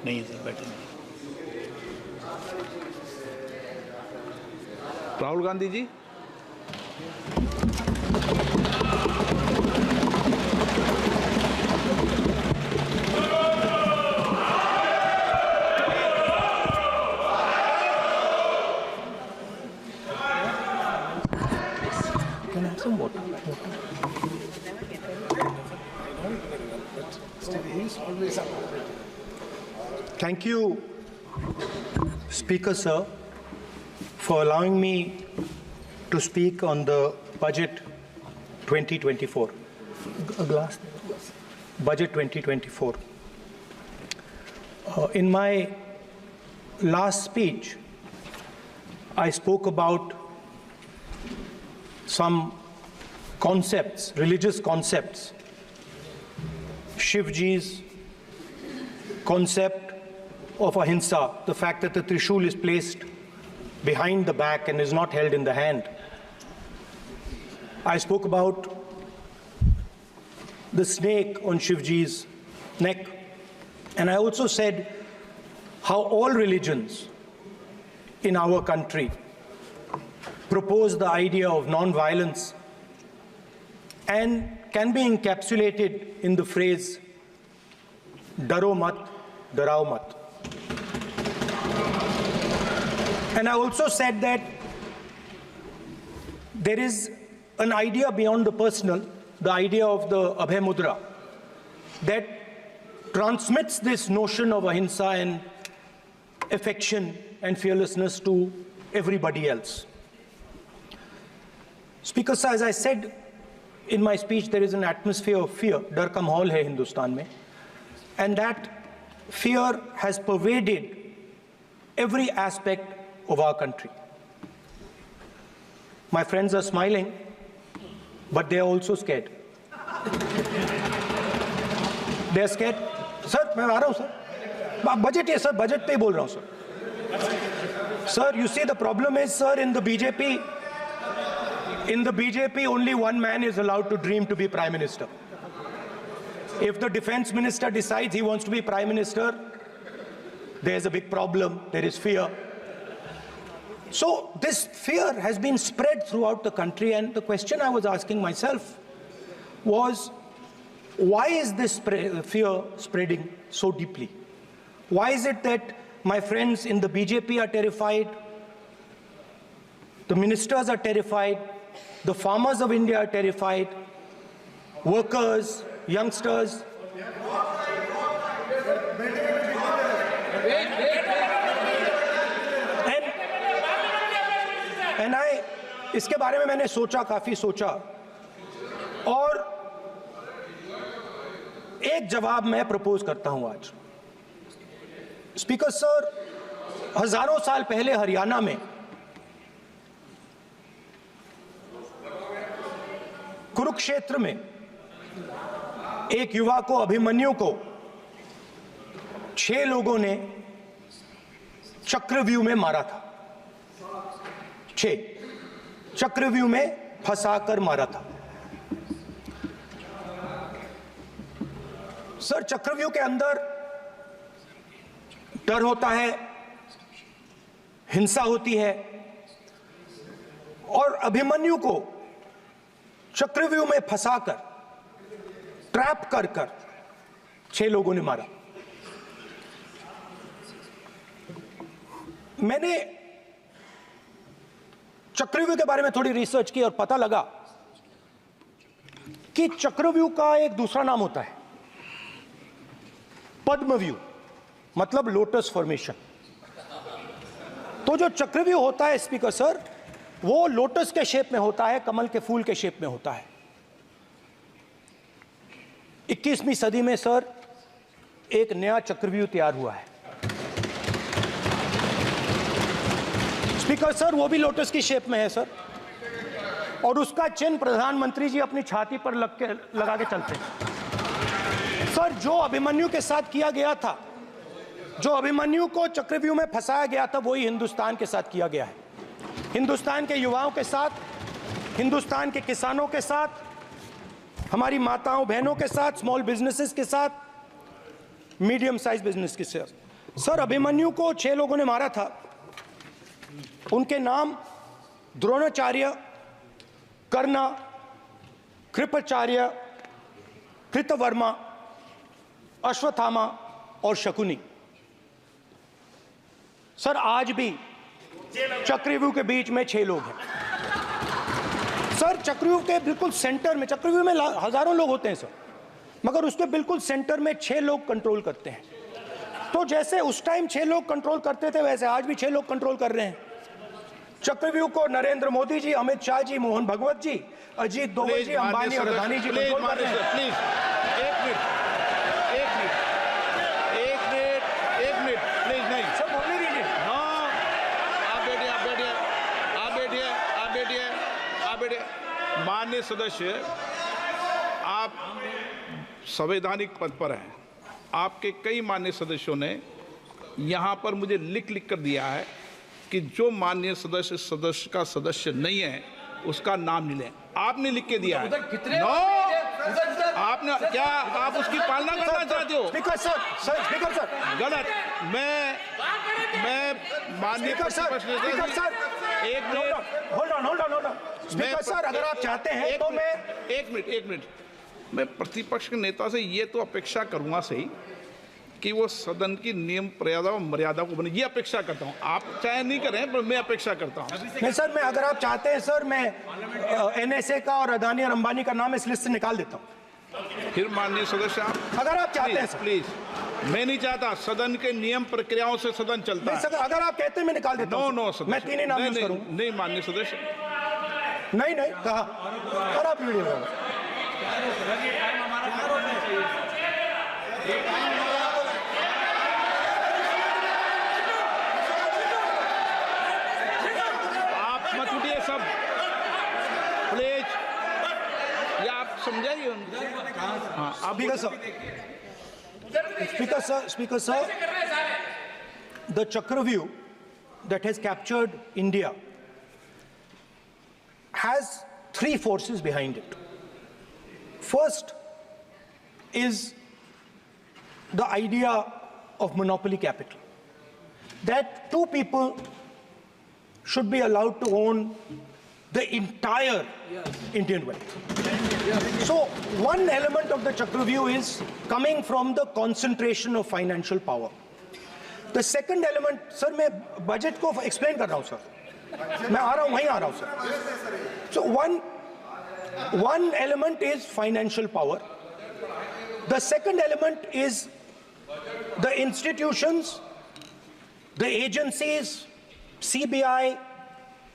नहीं है सर, बैठे नहीं। राहुल गांधी जी। Can I have some water? Thank you, Speaker Sir, for allowing me to speak on the Budget 2024. A glass. Budget 2024. In my last speech, I spoke about some concepts, religious concepts. Shivji's concept of ahimsa, the fact that the Trishul is placed behind the back and is not held in the hand. I spoke about the snake on Shivji's neck, and I also said how all religions in our country propose the idea of non-violence and can be encapsulated in the phrase "Daro mat, darao mat." And I also said that there is an idea beyond the personal, the idea of the Abhay Mudra, that transmits this notion of ahimsa and affection and fearlessness to everybody else. Speaker sir, as I said in my speech, there is an atmosphere of fear. Dar ka mahol hai Hindustan mein. And that fear has pervaded every aspect of our country. My friends are smiling, but they are also scared. They are scared. Sir, मैं आ रहा हूँ sir. Budget है sir, budget पे ही बोल रहा हूँ sir. Sir, you see the problem is sir, in the BJP only one man is allowed to dream to be Prime Minister. If the Defense Minister decides he wants to be Prime Minister, there's a big problem, there is fear. So this fear has been spread throughout the country, and the question I was asking myself was, why is this fear spreading so deeply? Why is it that my friends in the BJP are terrified, the ministers are terrified, the farmers of India are terrified, workers, youngsters? And इसके बारे में मैंने सोचा, काफी सोचा, और एक जवाब मैं प्रपोज करता हूं आज. स्पीकर सर, हजारों साल पहले हरियाणा में कुरुक्षेत्र में एक युवा को, अभिमन्यु को, 6 लोगों ने चक्रव्यूह में मारा था. 6 चक्रव्यूह में फंसाकर मारा था. सर, चक्रव्यूह के अंदर डर होता है, हिंसा होती है, और अभिमन्यु को चक्रव्यूह में फंसाकर, ट्रैप कर 6 लोगों ने मारा. मैंने चक्रव्यूह के बारे में थोड़ी रिसर्च की और पता लगा कि चक्रव्यूह का एक दूसरा नाम होता है पद्मव्यूह, मतलब लोटस फॉर्मेशन. तो जो चक्रव्यूह होता है स्पीकर सर, वो लोटस के शेप में होता है, कमल के फूल के शेप में होता है. 21वीं सदी में सर एक नया चक्रव्यूह तैयार हुआ है स्पीकर सर, वो भी लोटस की शेप में है सर, और उसका चिन्ह प्रधानमंत्री जी अपनी छाती पर लगा के चलते हैं. सर, जो अभिमन्यु के साथ किया गया था, जो अभिमन्यु को चक्रव्यूह में फंसाया गया था, वही हिंदुस्तान के साथ किया गया है. हिंदुस्तान के युवाओं के साथ, हिंदुस्तान के किसानों के साथ, हमारी माताओं बहनों के साथ, स्मॉल बिजनेसेस के साथ, मीडियम साइज बिजनेस के साथ. सर, अभिमन्यु को 6 लोगों ने मारा था। उनके नाम द्रोणाचार्य, कर्ण, कृपाचार्य, कृतवर्मा, अश्वत्थामा और शकुनी। सर, आज भी चक्रव्यूह के बीच में 6 लोग हैं। सर, चक्रव्यूह के बिल्कुल सेंटर में, चक्रव्यूह में हजारों लोग होते हैं सर, मगर उसके बिल्कुल सेंटर में 6 लोग कंट्रोल करते हैं। तो जैसे उस टाइम 6 लोग कंट्रोल करते थे, वैसे आज भी 6 लोग कंट्रोल कर रहे हैं चक्रव्यूह को। नरेंद्र मोदी जी, अमित शाह जी, मोहन भगवत जी, अजीत दोवल जी, अंबानी और अदानी जी कंट्रोल कर रहे हैं। प्लीज एक मिनट प्लीज। नहीं सर, बोलने दीजिए। हाँ, आप बैठिए। माननीय सदस्य, आप संवैधानिक पद पर हैं। आपके कई माननीय सदस्यों ने यहाँ पर मुझे लिख कर दिया है कि जो माननीय सदस्य का सदस्य नहीं है उसका नाम नहीं लें। आपने लिख के दिया है। नो, आपने क्या, आप उसकी पालना करना चाहते हो? स्पीकर सर, गलत। मैं माननीय एक minute, hold on. Speaker sir, अगर आप चाहते हैं तो मैं एक मिनट मैं प्रतिपक्ष के नेता से ये तो अपेक्षा करूंगा सही कि वो सदन की नियम मर्यादा को बने, ये अपेक्षा करता हूं। आप चाहे नहीं करें, पर मैं अपेक्षा करता हूं। नहीं सर, मैं, अगर आप चाहते हैं सर, मैं एनएसए का और अदानी और अंबानी का नाम इस लिस्ट से निकाल देता हूं। फिर माननीय सदस्य, आप अगर आप चाहते हैं सर। प्लीज, मैं नहीं चाहता। सदन के नियम प्रक्रियाओं से सदन चलता है। सर, अगर आप कहते हैं मैं निकाल देता हूं। नो सदस्य, मैं 3 ही नाम यूज करूं। नहीं माननीय सदस्य, नहीं कहा। और आप वीडियो सब प्लीज, या आप समझाइए उनको। हाँ, Speaker sir, the Chakravyuh that has captured India has 3 forces behind it. First is the idea of monopoly capital, that 2 people should be allowed to own the entire Indian wealth. So one element of the Chakravyuh is coming from the concentration of financial power. The second element, sir, मैं budget को explain कर रहा हूँ sir, मैं आ रहा हूँ, वहीं आ रहा हूँ sir. So one element is financial power. The second element is the institutions, the agencies, CBI,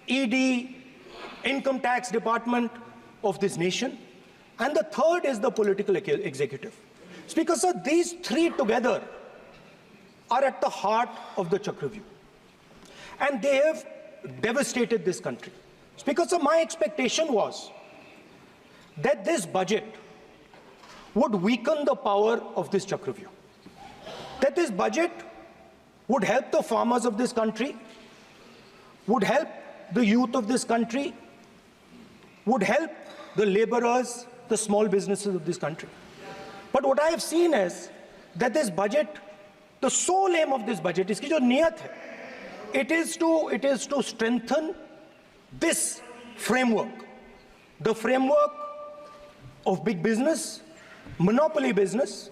ED, Income Tax Department of this nation, and the third is the political executive. Speaker sir, these 3 together are at the heart of the Chakravyuh, and they have devastated this country. Speaker sir, my expectation was that this budget would weaken the power of this Chakravyuh, that this budget would help the farmers of this country, would help the youth of this country, would help the laborers, the small businesses of this country. But what I have seen is that this budget, the sole aim of this budget, iski jo niyat hai, it is to strengthen this framework, the framework of big business, monopoly business,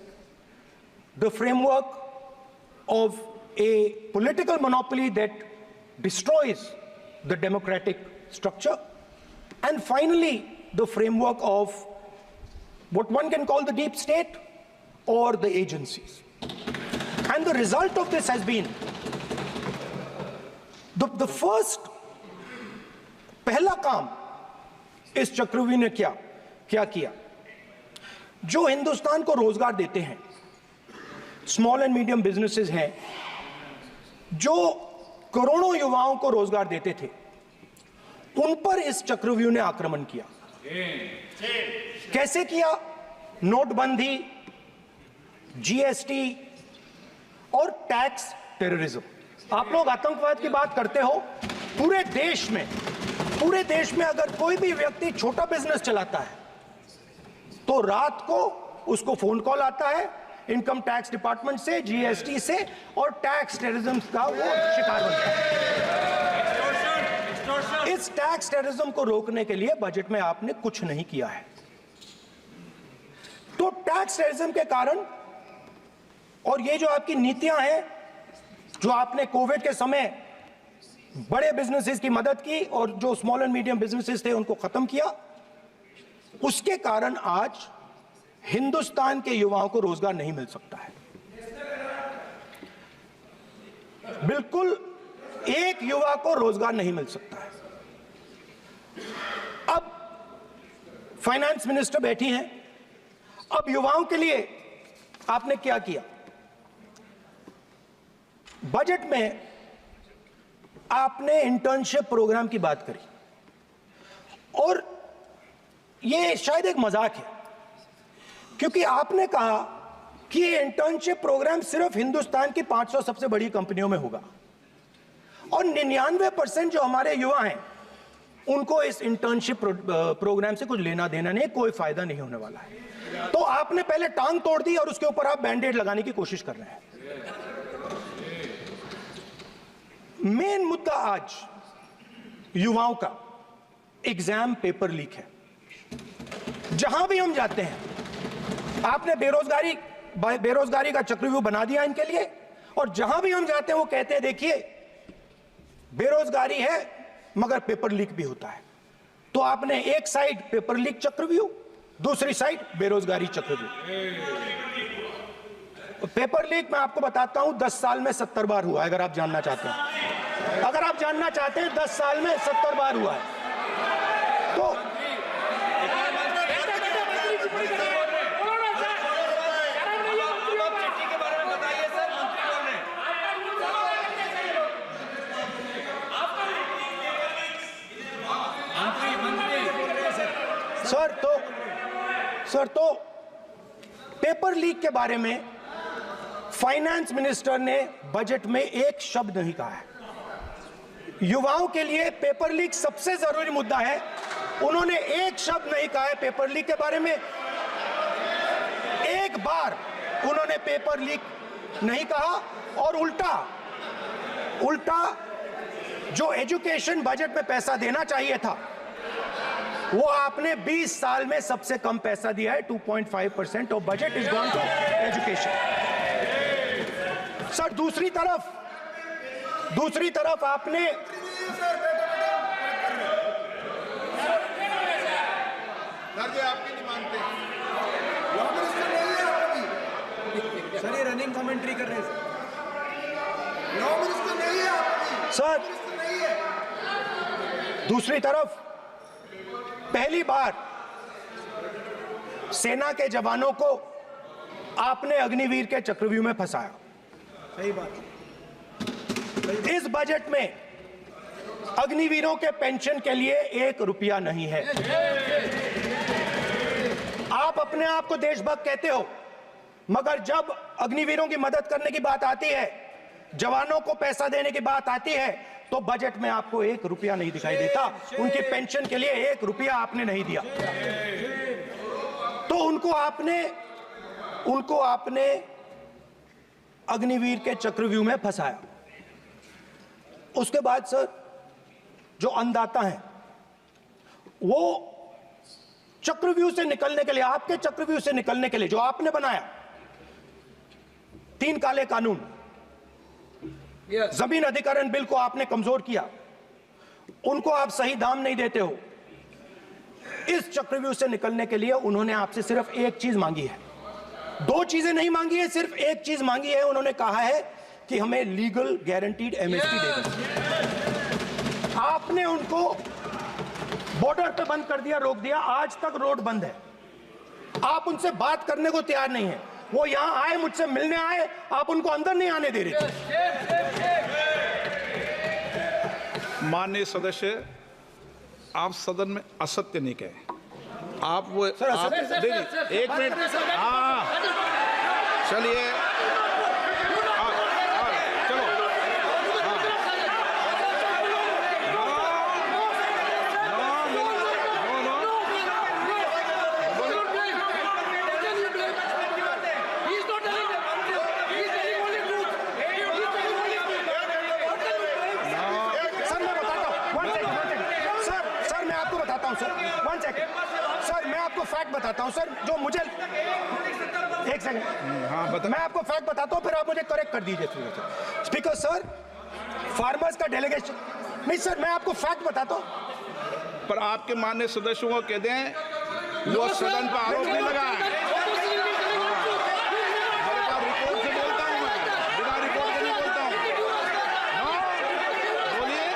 the framework of a political monopoly that destroys the democratic structure, and finally the framework of what one can call the deep state or the agencies. And the result of this has been the first पहला काम इस चक्रव्यूह ने क्या किया, जो हिंदुस्तान को रोजगार देते हैं, स्मॉल एंड मीडियम बिजनेसेस हैं, जो करोड़ों युवाओं को रोजगार देते थे, उन पर इस चक्रव्यूह ने आक्रमण किया। कैसे किया? नोटबंदी, जीएसटी और टैक्स टेररिज्म। आप लोग आतंकवाद की बात करते हो, पूरे देश में अगर कोई भी व्यक्ति छोटा बिजनेस चलाता है तो रात को उसको फोन कॉल आता है इनकम टैक्स डिपार्टमेंट से, जीएसटी से और टैक्स टेररिज्म का वो शिकार बनता है। इस टैक्स टेररिज्म को रोकने के लिए बजट में आपने कुछ नहीं किया है। तो टैक्स टेररिज्म के कारण और ये जो आपकी नीतियां हैं, जो आपने कोविड के समय बड़े बिजनेसेस की मदद की और जो स्मॉल एंड मीडियम बिजनेसेस थे उनको खत्म किया, उसके कारण आज हिंदुस्तान के युवाओं को रोजगार नहीं मिल सकता है। बिल्कुल एक युवा को रोजगार नहीं मिल सकता है। अब फाइनेंस मिनिस्टर बैठी हैं, अब युवाओं के लिए आपने क्या किया? बजट में आपने इंटर्नशिप प्रोग्राम की बात करी और यह शायद एक मजाक है, क्योंकि आपने कहा कि ये इंटर्नशिप प्रोग्राम सिर्फ हिंदुस्तान की 500 सबसे बड़ी कंपनियों में होगा और 99% जो हमारे युवा हैं उनको इस इंटर्नशिप प्रोग्राम से कुछ लेना देना नहीं, कोई फायदा नहीं होने वाला है। तो आपने पहले टांग तोड़ दी और उसके ऊपर आप बैंडेड लगाने की कोशिश कर रहे हैं। मेन मुद्दा आज युवाओं का एग्जाम पेपर लीक है। जहां भी हम जाते हैं, आपने बेरोजगारी का चक्रव्यूह बना दिया इनके लिए, और जहां भी हम जाते हैं वो कहते हैं देखिए बेरोजगारी है मगर पेपर लीक भी होता है। तो आपने एक साइड पेपर लीक चक्रव्यूह, दूसरी साइड बेरोजगारी चक्रव्यूह। पेपर लीक मैं आपको बताता हूं 10 साल में 70 बार हुआ है। अगर आप जानना चाहते हैं, 10 साल में 70 बार हुआ है। तो सर तो पेपर लीक के बारे में फाइनेंस मिनिस्टर ने बजट में एक शब्द नहीं कहा है। युवाओं के लिए पेपर लीक सबसे जरूरी मुद्दा है, उन्होंने एक शब्द नहीं कहा है पेपर लीक के बारे में। एक बार उन्होंने पेपर लीक नहीं कहा और उल्टा जो एजुकेशन बजट में पैसा देना चाहिए था वो आपने 20 साल में सबसे कम पैसा दिया है। 2.5% of budget is gone to education. Sir दूसरी तरफ आपने आपकी नहीं मानते सर, ये रनिंग कमेंट्री कर रहे हैं सर। दूसरी तरफ पहली बार सेना के जवानों को आपने अग्निवीर के चक्रव्यूह में फंसाया। सही बात। इस बजट में अग्निवीरों के पेंशन के लिए 1 रुपया नहीं है। आप अपने आप को देशभक्त कहते हो, मगर जब अग्निवीरों की मदद करने की बात आती है, जवानों को पैसा देने की बात आती है, तो बजट में आपको 1 रुपया नहीं दिखाई देता। उनकी पेंशन के लिए 1 रुपया आपने नहीं दिया। तो उनको आपने अग्निवीर के चक्रव्यूह में फंसाया। उसके बाद सर जो अन्नदाता हैं वो चक्रव्यूह से निकलने के लिए, आपके चक्रव्यूह से निकलने के लिए जो आपने बनाया 3 काले कानून, जमीन अधिग्रहण बिल को आपने कमजोर किया, उनको आप सही दाम नहीं देते हो। इस चक्रव्यूह से निकलने के लिए उन्होंने आपसे सिर्फ एक चीज मांगी है, 2 चीजें नहीं मांगी है, सिर्फ एक चीज मांगी है। उन्होंने कहा है कि हमें लीगल गारंटीड एमएसपी दे दो। आपने उनको बॉर्डर पे बंद कर दिया, रोक दिया, आज तक रोड बंद है। आप उनसे बात करने को तैयार नहीं है। वो यहां आए, मुझसे मिलने आए, आप उनको अंदर नहीं आने दे रहे थे। माननीय सदस्य, आप सदन में असत्य नहीं कहे। आप वो सर, देखिए, 1 मिनट। हाँ, चलिए, चलो। फैक्ट बताता हूं सर, जो मुझे एक सेकंड, हाँ बता। मैं आपको फैक्ट बताता हूं, फिर आप मुझे करेक्ट कर दीजिए। स्पीकर सर, फार्मर्स का डेलीगेशन, नहीं सर, मैं आपको फैक्ट बताता हूं। पर आपके माननीय सदस्यों को कह दें वो सदन पर आरोप नहीं लगाए। रिपोर्ट से बोलता हूं मैं, बिना रिपोर्ट के नहीं बोलता हूं। बोलिए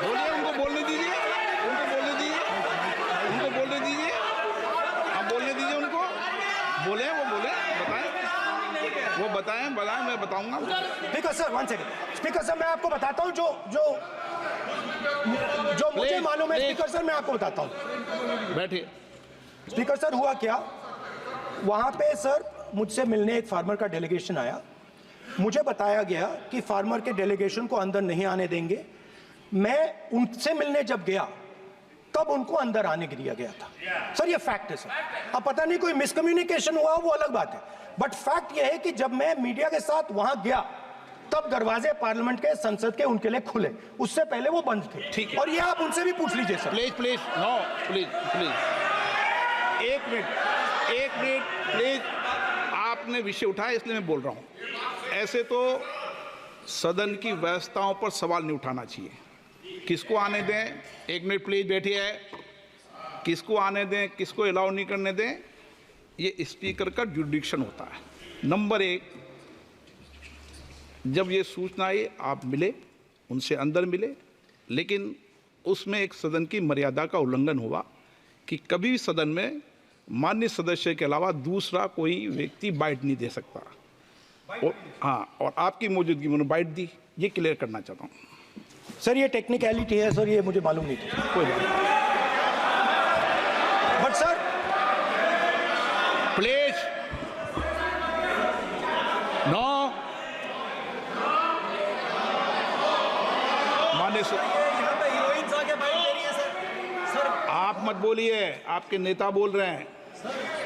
बोलिए, उनको बोलने दीजिए, उनको बोलने दीजिए, उनको बोलने दीजिए, आप बोलने दीजिए उनको, बोले वो बोले, बताएं वो बताएं, मैं बताऊंगा। Speaker sir, 1 second. Speaker sir, मैं आपको बताता हूं जो मुझे मालूम है। स्पीकर सर, मैं आपको बताता हूं। बैठिए। स्पीकर सर, हुआ क्या, वहां पे सर मुझसे मिलने एक फार्मर का डेलीगेशन आया। मुझे बताया गया कि फार्मर के डेलीगेशन को अंदर नहीं आने देंगे। मैं उनसे मिलने जब गया तब उनको अंदर आने के दिया गया था। सर ये फैक्ट है सर। अब पता नहीं कोई मिसकम्युनिकेशन हुआ, वो अलग बात है, बट फैक्ट ये है कि जब मैं मीडिया के साथ वहां गया तब दरवाजे पार्लियामेंट के, संसद के उनके लिए खुले, उससे पहले वो बंद थे। ठीक है। और ये आप उनसे भी पूछ लीजिए sir. Please please, no please please, एक मिनट प्लीज। आपने विषय उठाया इसलिए मैं बोल रहा हूं। ऐसे तो सदन की व्यवस्थाओं पर सवाल नहीं उठाना चाहिए। किसको आने दें, एक मिनट प्लीज बैठिए, किसको आने दें, किसको अलाउ नहीं करने दें, ये स्पीकर का जुरिडिक्शन होता है। नंबर 1, जब ये सूचना आई आप मिले, उनसे अंदर मिले, लेकिन उसमें एक सदन की मर्यादा का उल्लंघन हुआ कि कभी भी सदन में माननीय सदस्य के अलावा दूसरा कोई व्यक्ति बाइट नहीं दे सकता। और आपकी मौजूदगी में बाइट दी, ये क्लियर करना चाहता हूँ। सर ये टेक्निकलिटी है सर, ये मुझे मालूम नहीं था। कोई बात नहीं, बट सर प्लीज नो। माननीय आप मत बोलिए, आपके नेता बोल रहे हैं।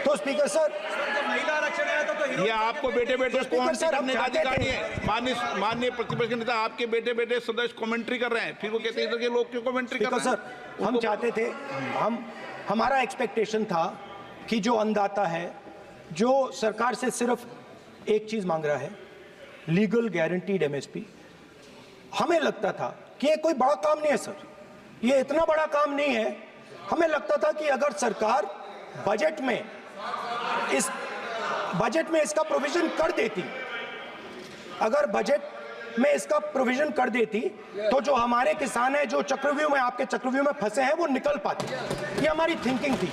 तो स्पीकर सर, महिला आरक्षण आया तो ये आपको बेटे बेटे कमेंट्री सर, हम करने का चाहते अधिकार थे। नहीं है। माननीय प्रतिपक्ष के नेता आपके बेटे बेटे सदस्य कमेंट्री कर रहे हैं, फिर वो कहते हैं कि लोग क्यों कमेंट्री कर स्पीकर रहे हैं। सर, हम चाहते थे, हमारा एक्सपेक्टेशन था कि जो अन्नदाता है, जो सरकार से सिर्फ एक चीज मांग रहा है, लीगल गारंटीड एमएसपी। हमें लगता था कि ये कोई बड़ा काम नहीं है सर, ये इतना बड़ा काम नहीं है। हमें लगता था कि अगर सरकार बजट में इसका प्रोविजन कर देती, अगर बजट में इसका प्रोविजन कर देती, तो जो हमारे किसान हैं जो चक्रव्यूह में, आपके चक्रव्यूह में फंसे हैं, वो निकल पाते। ये हमारी थिंकिंग थी,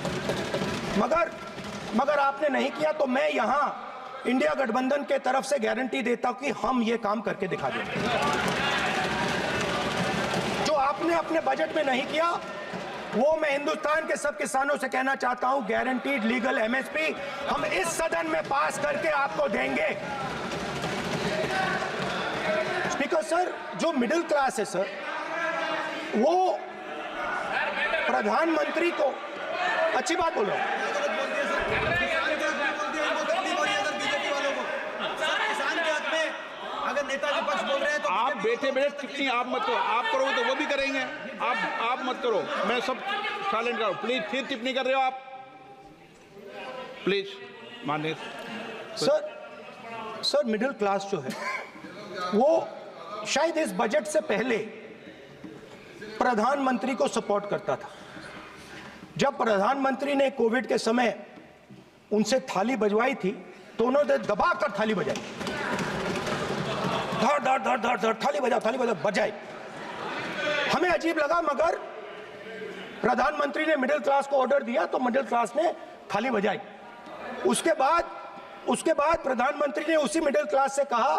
मगर आपने नहीं किया। तो मैं यहां इंडिया गठबंधन के तरफ से गारंटी देता हूं कि हम ये काम करके दिखा देंगे। जो आपने अपने बजट में नहीं किया, वो मैं हिंदुस्तान के सब किसानों से कहना चाहता हूं, गारंटीड लीगल एमएसपी हम इस सदन में पास करके आपको देंगे। स्पीकर सर, जो मिडिल क्लास है सर, वो प्रधानमंत्री को, अच्छी बात बोल रहा हूं, अगर नेताजी पक्ष बोल रहे हैं तो आप बैठे बैठे टिप्पणी आप मत करो, आप करोगे तो वो भी करेंगे। आप मत करो, मैं सब साइलेंट करो प्लीज। फिर टिप्पणी कर रहे हो आप, प्लीज। माननीय सर मिडिल क्लास जो है, वो शायद इस बजट से पहले प्रधानमंत्री को सपोर्ट करता था। जब प्रधानमंत्री ने कोविड के समय उनसे थाली बजवाई थी, तो उन्होंने दबाकर थाली बजाई, धड़ धड़ धड़ धड़ धड़, थाली बजा बजाई। हमें अजीब लगा, मगर प्रधानमंत्री ने मिडिल क्लास को ऑर्डर दिया तो मिडिल क्लास ने थाली बजाई। उसके बाद प्रधानमंत्री ने उसी मिडिल क्लास से कहा,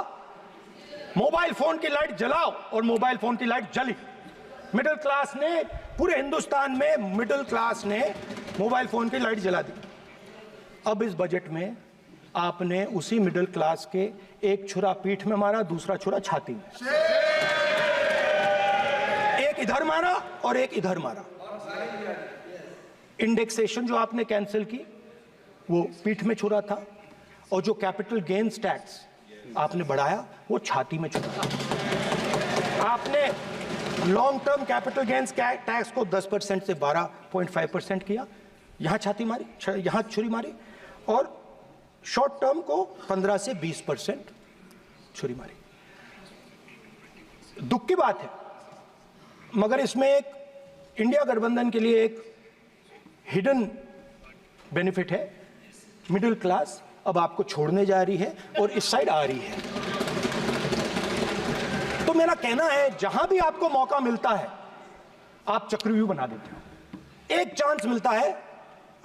मोबाइल फोन की लाइट जलाओ, और मोबाइल फोन की लाइट जली। मिडिल क्लास ने, पूरे हिंदुस्तान में मिडिल क्लास ने मोबाइल फोन की लाइट जला दी। अब इस बजट में आपने उसी मिडिल क्लास के एक छुरा पीठ में मारा, दूसरा छुरा छाती में, एक इधर मारा और एक इधर मारा। इंडेक्सेशन जो आपने कैंसिल की, वो पीठ में छुरा था, और जो कैपिटल गेन्स टैक्स आपने बढ़ाया, वो छाती में छुरा। आपने long term capital gains tax को 10% से 12.5% किया, यहां छाती मारी, यहां छुरी मारी, और शॉर्ट टर्म को 15 से 20% छुरी मारी। दुख की बात है, मगर इसमें एक इंडिया गठबंधन के लिए एक हिडन बेनिफिट है। मिडिल क्लास अब आपको छोड़ने जा रही है और इस साइड आ रही है। तो मेरा कहना है, जहां भी आपको मौका मिलता है आप चक्रव्यूह बना देते हो। एक चांस मिलता है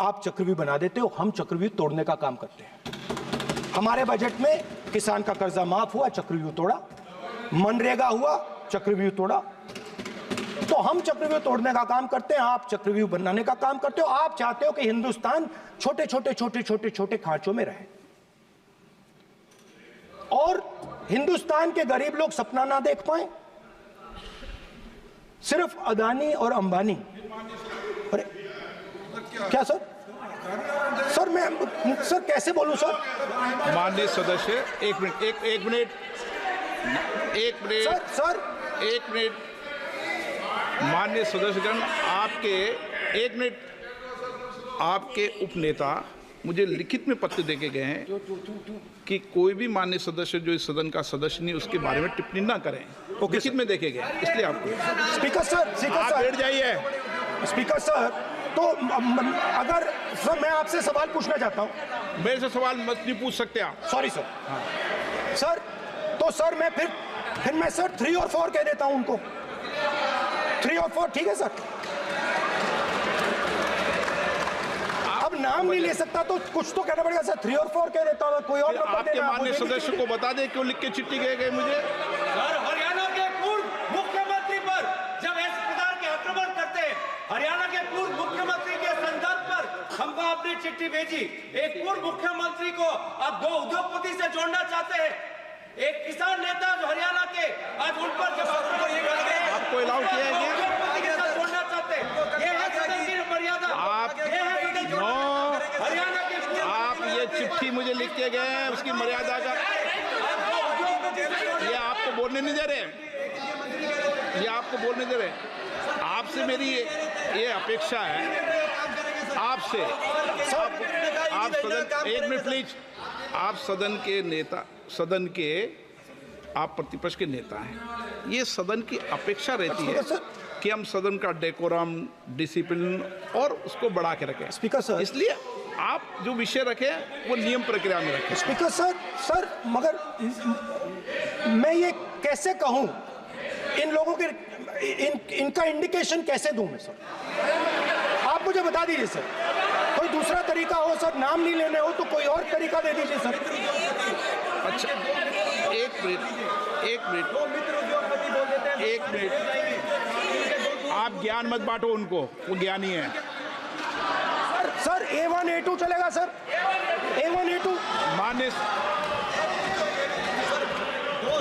आप चक्रव्यूह बना देते हो। हम चक्रव्यूह तोड़ने का काम करते हैं। हमारे बजट में किसान का कर्जा माफ हुआ, चक्रव्यूह तोड़ा। मनरेगा हुआ, चक्रव्यूह तोड़ा। तो हम चक्रव्यूह तोड़ने का काम करते हैं, आप चक्रव्यूह बनाने का काम करते हो। आप चाहते हो कि हिंदुस्तान छोटे छोटे छोटे छोटे छोटे खांचों में रहे और हिंदुस्तान के गरीब लोग सपना ना देख पाए। सिर्फ अदानी और अंबानी। अरे क्या सर? सर मैं सर कैसे बोलूं सर? माननीय सदस्य, एक मिनट सर माननीय सदस्यगण, आपके उपनेता मुझे लिखित में पत्र देके गए हैं कि कोई भी माननीय सदस्य जो इस सदन का सदस्य नहीं उसके बारे में टिप्पणी ना करें। लिखित में देखे गए, इसलिए आपको। स्पीकर सर, आप बैठ जाइए। स्पीकर सर, तो अगर सर मैं आपसे सवाल पूछना चाहता हूं। मेरे से सवाल मत नहीं पूछ सकते आप। Sorry sir. सर तो सर मैं फिर मैं सर 3 और 4 कह देता हूं उनको। 3 और 4 ठीक है सर? अब नाम नहीं ले सकता तो कुछ तो कहना पड़ेगा सर। 3 और 4 कह देता हूं, कोई और नंबर आपके देना। माननीय सदस्य को बता दें क्यों लिख के चिट्ठी गए मुझे। सर, हरियाणा के पूर्व मुख्यमंत्री पर जब इस प्रकार के आक्रमण करते हैं, हरियाणा के पूर्व मुख्यमंत्री के संदर्भ पर हमको आपने चिट्ठी भेजी। एक पूर्व मुख्यमंत्री को आप 2 उद्योगपति से जोड़ना चाहते हैं, एक किसान नेता जो हरियाणा के, आज उन पर जब आपको अलाउ किया है क्या? उद्योगपति के साथ जोड़ना चाहते हैं, ये है सदन की मर्यादा। आप हरियाणा के आप ये चिट्ठी मुझे लिख के गए हैं, उसकी मर्यादा का ये आपको बोलने नहीं दे रहे, ये आपको बोलने दे रहे। आपसे मेरी ये अपेक्षा है, आपसे आप सदन, एक मिनट प्लीज, आप सदन के नेता, सदन के आप प्रतिपक्ष के नेता हैं। ये सदन की अपेक्षा रहती है कि हम सदन का डेकोरम, डिसिप्लिन और उसको बढ़ा के रखें। स्पीकर सर, इसलिए आप जो विषय रखें वो नियम प्रक्रिया में रखें। स्पीकर सर मगर मैं ये कैसे कहूं, इन लोगों के इनका इंडिकेशन कैसे दूं मैं सर? आप मुझे बता दीजिए सर, कोई दूसरा तरीका हो सर, नाम नहीं लेने हो तो कोई और तरीका दे दीजिए सर। अच्छा, एक मिनट आप ज्ञान मत बांटो उनको, वो ज्ञानी है। सर A1 A2 चलेगा सर? A1 A2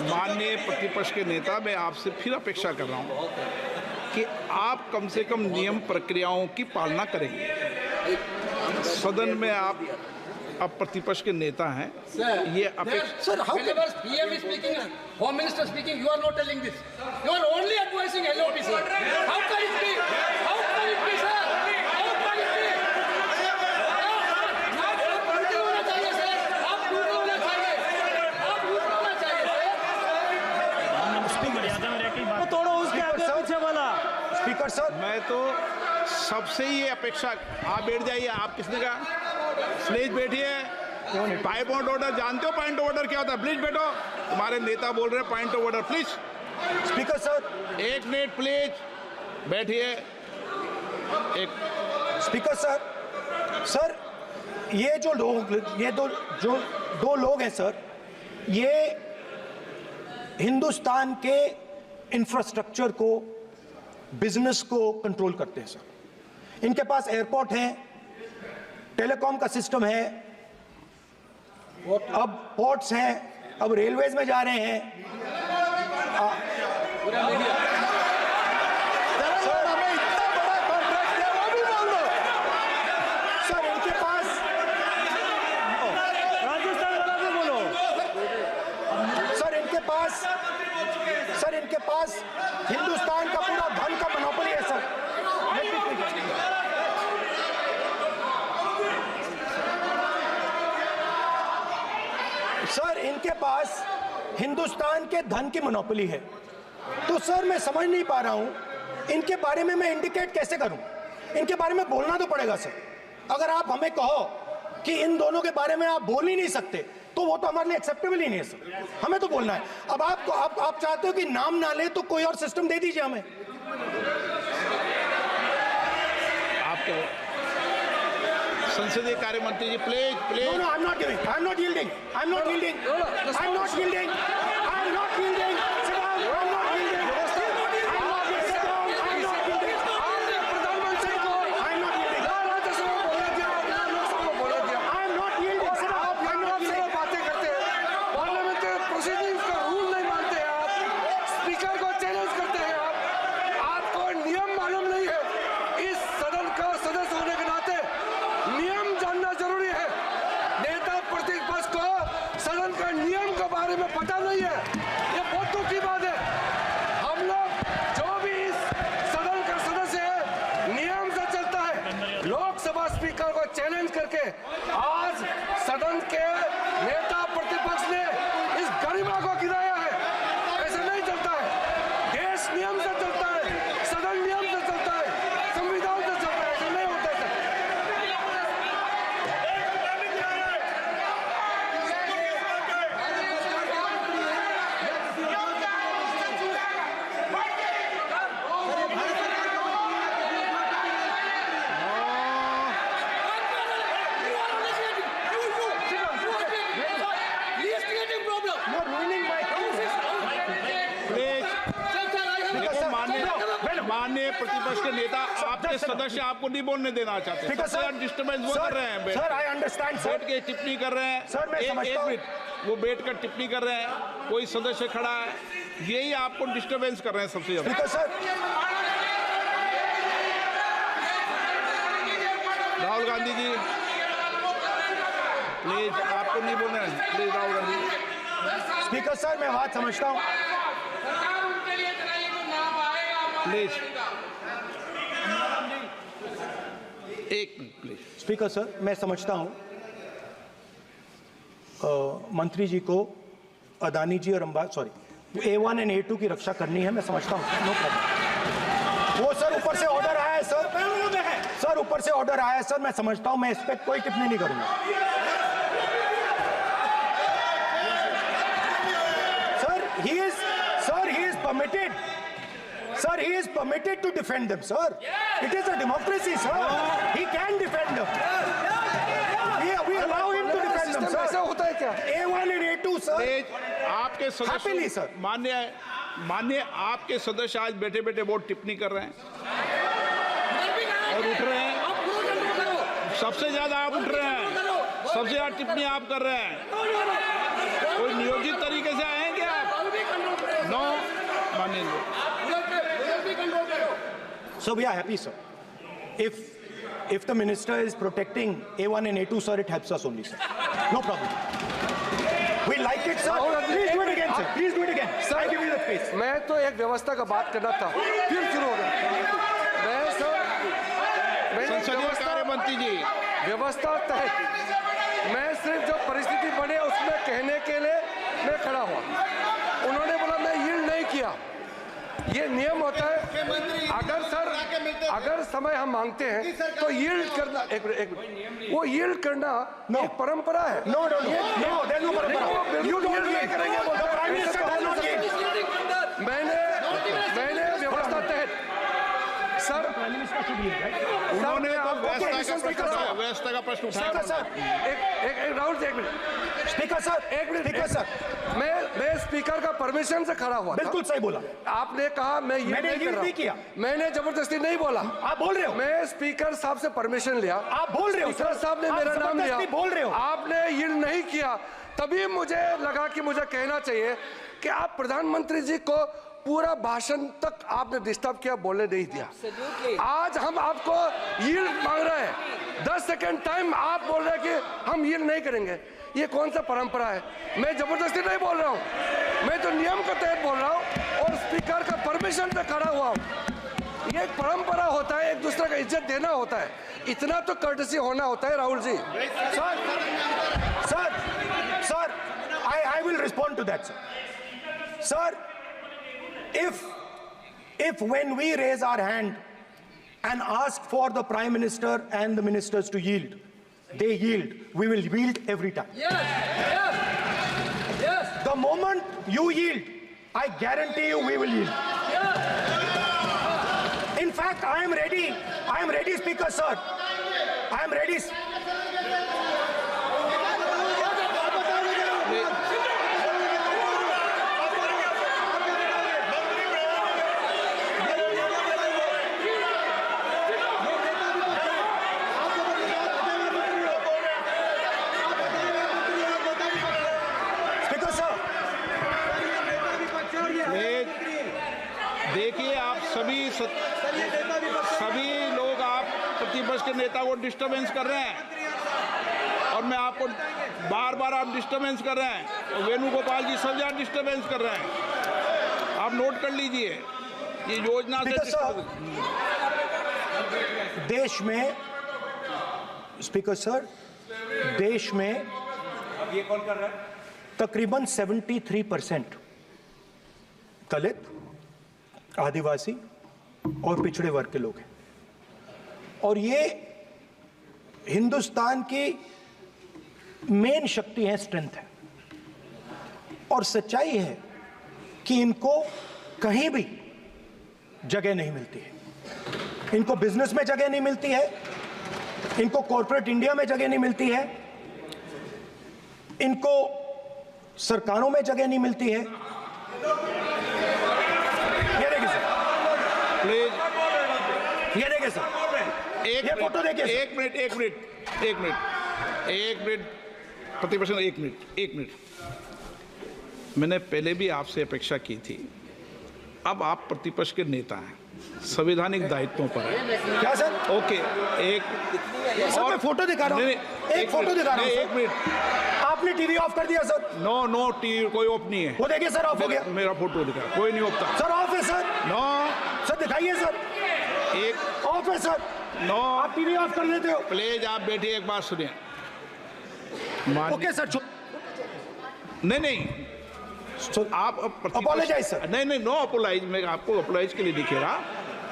माननीय प्रतिपक्ष के नेता, मैं आपसे फिर अपेक्षा कर रहा हूं कि आप कम से कम नियम प्रक्रियाओं की पालना करेंगे। सदन में आप प्रतिपक्ष के नेता हैं, ये अपेक्षा। Sir how Whenever PM is speaking, Home Minister speaking, you are not telling this. You are only advising LOP, sir. How can it be? How can it be, sir? How can it be? आप दूसरा होना चाहिए, sir. आप दूसरा होना चाहिए. आप दूसरा होना चाहिए, sir. तोड़ो उसके आगे पीछे वाला। स्पीकर सर, मैं तो सबसे ये अपेक्षा, आप बैठ जाइए। आप किसने कहा? प्लीज बैठिए। पॉइंट ऑफ ऑर्डर जानते हो? पॉइंट ऑफ ऑर्डर क्या होता है? प्लीज बैठो। तुम्हारे नेता बोल रहे हैं point of order, please. Speaker sir, एक मिनट प्लीज बैठिए। एक स्पीकर सर, ये जो लोग, ये दो लोग हैं सर, ये हिंदुस्तान के इंफ्रास्ट्रक्चर को, बिजनेस को कंट्रोल करते हैं सर। इनके पास एयरपोर्ट है, टेलीकॉम का सिस्टम है, अब पोर्ट्स हैं, अब रेलवेज में जा रहे हैं। सर हमें इतना बड़ा कॉन्ट्रैक्ट है, वो भी बोल दो सर। इनके पास राजस्थान वाला भी बोलो। सर इनके पास हिंदुस्तान का पूरा धन का मोनोपोली है सर। सर इनके पास हिंदुस्तान के धन की मोनोपोली है, तो सर मैं समझ नहीं पा रहा हूं इनके बारे में मैं इंडिकेट कैसे करूं। इनके बारे में बोलना तो पड़ेगा सर। अगर आप हमें कहो कि इन दोनों के बारे में आप बोल ही नहीं सकते तो वो तो हमारे लिए एक्सेप्टेबल ही नहीं है सर। हमें तो बोलना है। अब आप चाहते हो कि नाम ना ले तो कोई और सिस्टम दे दीजिए हमें। आपके संसदीय कार्य मंत्री जी please No, no, I'm not giving. I'm not yielding. I'm not yielding. I'm not yielding. I'm not yielding. Sit down. I'm not yielding. I'm not yielding. Sit down. I'm not yielding. प्रधानमंत्री को I'm not yielding. Rajya Sabha में बोला दिया, लोकसभा में बोला दिया। I'm not yielding. Sit down. आप I'm not से yielding. बातें करते हैं, पार्लियामेंट्री प्रोसीडिंग्स का रूल नहीं मानते हैं आप, स्पीकर को चैलेंज करते हैं आप, आपको नियम मालूम नहीं है। इस सदन का सदस्य होने के नाते नियम जानना जरूरी है। नेता प्रतिपक्ष को सदन का नियम के बारे में पता नहीं है, ये बहुत दुख की बात है। हम लोग जो भी इस सदन का सदस्य है नियम से चलता है। लोकसभा स्पीकर को चैलेंज करके आज सदन के नेता प्रतिपक्ष ने इस गरिमा को गिराया है। ऐसा नहीं चलता है। देश नियम से चलता है, सदन नियम से चलता है, संविधान से चलता है। ऐसा नहीं होता है। You're ruining my case. देखो माननीय प्रतिपक्ष के नेता आपके सदस्य आपको नहीं बोलने देना चाहते। Speaker, सबसे sir. डिस्टर्बेंस वो कर रहे हैं बैठ Sir, I understand, sir. बैठ के टिप्पणी कर रहे हैं। Sir, मैं एक समझता हूं। मिनट वो बैठ कर टिप्पणी कर रहे हैं, कोई सदस्य खड़ा है, यही आपको डिस्टर्बेंस कर रहे हैं सबसे ज्यादा। Speaker, sir. Rahul Gandhi ji please, आपको नहीं बोलना है, please Rahul Gandhi speaker sir मैं बात समझता हूँ। प्लीज एक मिनट प्लीज। स्पीकर सर मैं समझता हूँ मंत्री जी को अदानी जी और A1 एंड A2 की रक्षा करनी है, मैं समझता हूँ। No problem. वो सर ऊपर से ऑर्डर आया है सर ऊपर से ऑर्डर आया है सर, मैं समझता हूँ। मैं इस पर कोई टिप्पणी नहीं करूंगा। He is permitted to defend them, sir. It is a democracy, sir. He can defend them. We allow him to defend them, sir. ऐसा होता है क्या? A1 and A2, sir. आपके Happily, सदस्य sir. मान्य आपके सदस्य आज बैठे बैठे बहुत टिप्पणी कर रहे हैं और उठ रहे हैं। सबसे ज्यादा आप उठ रहे हैं, सबसे ज्यादा टिप्पणी आप कर रहे हैं। कोई नियोजित तरीके से आए हैं क्या आप? नो मानिए। So we are happy, sir. If the minister is protecting A1 and A2, sir, it helps us only, sir. No problem. We like it, sir. Please do it again, sir. Please do it again. I give you the space. मैं तो एक व्यवस्था का बात करना था, फिर शुरू हो गया। संसदीय कार्य मंत्री जी व्यवस्था तहत मैं सिर्फ जो परिस्थिति बने उसमें कहने के लिए मैं खड़ा हुआ। उन्होंने बोला मैं यील्ड नहीं किया, ये नियम होता है। अगर समय हम मांगते हैं तो यील्ड करना, एक मिनट, वो यील्ड करना एक परंपरा है। No, there's no parampara. You don't yield. करेंगे The Prime Minister does not yield. मैंने व्यवस्था तहत सर उन्होंने तो व्यवस्था का प्रश्न उठाया। Speaker, sir. एक राहुल जी, एक minute. Speaker, sir. Speaker, sir. मैं स्पीकर का परमिशन से खड़ा हुआ था। बिल्कुल सही बोला। आपने कहा मैं ये मैंने नहीं कर yield रहा नहीं किया। मैंने जबरदस्ती नहीं बोला। आप बोल रहे हो। मैं स्पीकर साहब से परमिशन लिया। आप बोल रहे हो, स्पीकर सर। साहब ने आप मेरा नाम लिया। जबरदस्ती बोल रहे हो। आपने यील्ड नहीं किया, तभी मुझे लगा कि मुझे कहना चाहिए कि आप प्रधानमंत्री जी को पूरा भाषण तक आपने डिस्टर्ब किया, बोलने नहीं दिया। आज हम आपको यील्ड मांग रहे हैं, 10 सेकंड टाइम आप बोल रहे हैं कि हम यील्ड नहीं करेंगे। ये कौन सा परंपरा है? मैं जबरदस्ती नहीं बोल रहा हूँ, मैं तो नियम के तहत बोल रहा हूँ और स्पीकर का परमिशन पे खड़ा हुआ हूँ। ये एक परंपरा होता है, एक दूसरे का इज्जत देना होता है, इतना तो कर्टसी होना होता है। Rahul ji sir respond to that, sir. Sir, if when we raise our hand and ask for the Prime Minister and the ministers to yield, they yield, we will yield every time. Yes, yes, yes. The moment you yield, I guarantee you we will yield. In fact, I am ready, Speaker, sir. I am ready. देखिए, आप सभी लोग आप प्रतिपक्ष के नेता को disturbance कर रहे हैं और मैं आपको बार आप डिस्टर्बेंस कर रहे हैं और वेणुगोपाल जी सब यहाँ डिस्टर्बेंस कर रहे हैं। आप नोट कर लीजिए, ये योजना से देश में, स्पीकर सर, देश में ये कौन कर रहा है? तकरीबन 73% दलित, आदिवासी और पिछड़े वर्ग के लोग हैं और ये हिंदुस्तान की मेन शक्ति है, स्ट्रेंथ है। और सच्चाई है कि इनको कहीं भी जगह नहीं मिलती है। इनको बिजनेस में जगह नहीं मिलती है, इनको कॉर्पोरेट इंडिया में जगह नहीं मिलती है, इनको सरकारों में जगह नहीं मिलती है। ये देखिए सर, ये फोटो देखिए। एक मिनट प्रतिपक्ष, एक मिनट। मैंने पहले भी आपसे अपेक्षा की थी, अब आप प्रतिपक्ष के नेता हैं, संवैधानिक दायित्वों पर है। क्या सर? ओके, और मैं फोटो दिखा रहा हूँ, एक फोटो दिखा रहा हूँ। एक मिनट, आपने टीवी ऑफ कर दिया सर? नो टीवी कोई ऑफ नहीं है। वो देखिए सर, ऑफ हो गया। मेरा फोटो दिखा, कोई नहीं ऑफ था सर। ऑफ है सर? नो सर, दिखाइए सर। एक ऑफ है सर। नो, आप टीवी ऑफ कर लेते हो? प्लीज आप बैठिए, एक बात सुनिए। Okay sir. नहीं, आप अपोलोजाइज सर। नहीं, नो अपोलाइज। मैं आपको अपोलाइज के लिए दिखे रहा।